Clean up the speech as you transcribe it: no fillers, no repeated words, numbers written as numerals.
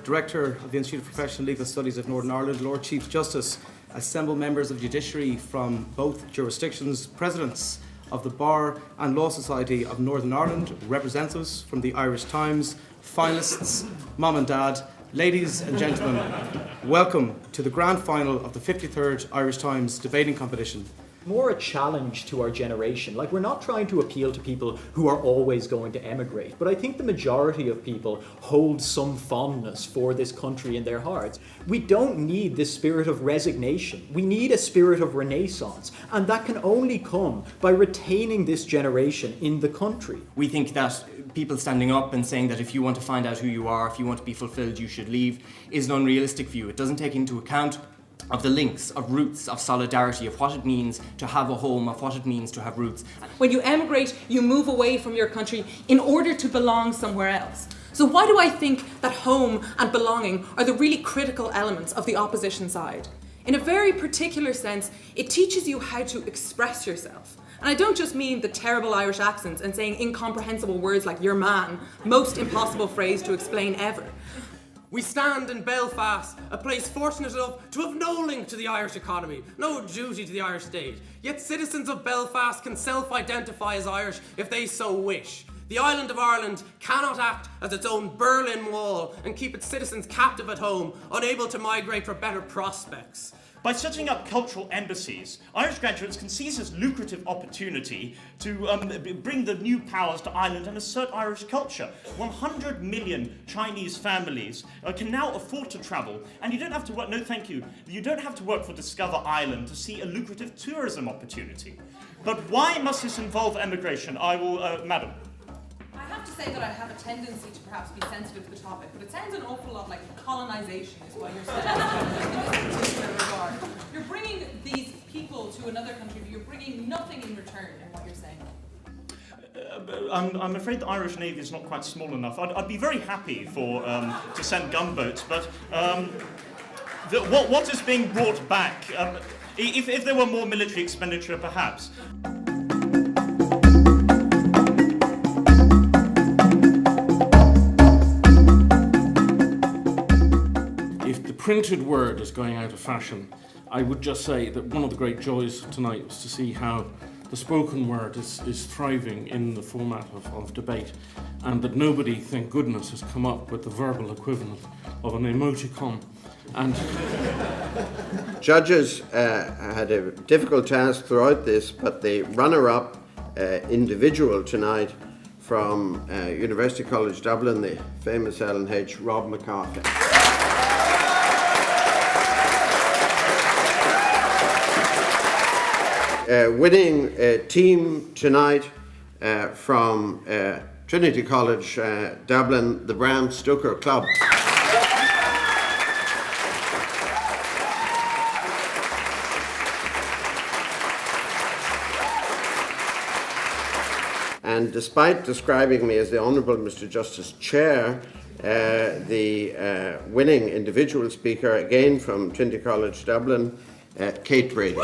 Director of the Institute of Professional Legal Studies of Northern Ireland, Lord Chief Justice, assembled members of the judiciary from both jurisdictions, presidents of the Bar and Law Society of Northern Ireland, representatives from the Irish Times, finalists, mom and dad, ladies and gentlemen, welcome to the grand final of the 53rd Irish Times debating competition. More a challenge to our generation. Like, we're not trying to appeal to people who are always going to emigrate, but I think the majority of people hold some fondness for this country in their hearts. We don't need this spirit of resignation. We need a spirit of renaissance, and that can only come by retaining this generation in the country. We think that people standing up and saying that if you want to find out who you are, if you want to be fulfilled, you should leave, is an unrealistic view. It doesn't take into account of the links, of roots, of solidarity, of what it means to have a home, of what it means to have roots. When you emigrate, you move away from your country in order to belong somewhere else. So why do I think that home and belonging are the really critical elements of the opposition side? In a very particular sense, it teaches you how to express yourself. And I don't just mean the terrible Irish accents and saying incomprehensible words like "your man," most impossible phrase to explain ever. We stand in Belfast, a place fortunate enough to have no link to the Irish economy, no duty to the Irish state. Yet citizens of Belfast can self-identify as Irish if they so wish. The island of Ireland cannot act as its own Berlin Wall and keep its citizens captive at home, unable to migrate for better prospects. By setting up cultural embassies, Irish graduates can seize this lucrative opportunity to bring the new powers to Ireland and assert Irish culture. 100 million Chinese families can now afford to travel, and you don't have to work, no thank you, you don't have to work for Discover Ireland to see a lucrative tourism opportunity. But why must this involve emigration? I will, Madam. I have to say that I have a tendency to perhaps be sensitive to the topic, but it sounds an awful lot like colonisation is what you're saying in this particular regard. You're bringing these people to another country, but you're bringing nothing in return in what you're saying. I'm afraid the Irish Navy is not quite small enough. I'd be very happy for to send gunboats, but what is being brought back? If there were more military expenditure, perhaps. Printed word is going out of fashion. I would just say that one of the great joys tonight was to see how the spoken word is thriving in the format of debate, and that nobody, thank goodness, has come up with the verbal equivalent of an emoticon. And judges had a difficult task throughout this, but the runner-up individual tonight from University College Dublin, the famous L&H, Rob McCarthy. Winning team tonight from Trinity College Dublin, the Bram Stoker Club. And despite describing me as the Honourable Mr Justice Chair, the winning individual speaker, again from Trinity College Dublin, Kate Brady.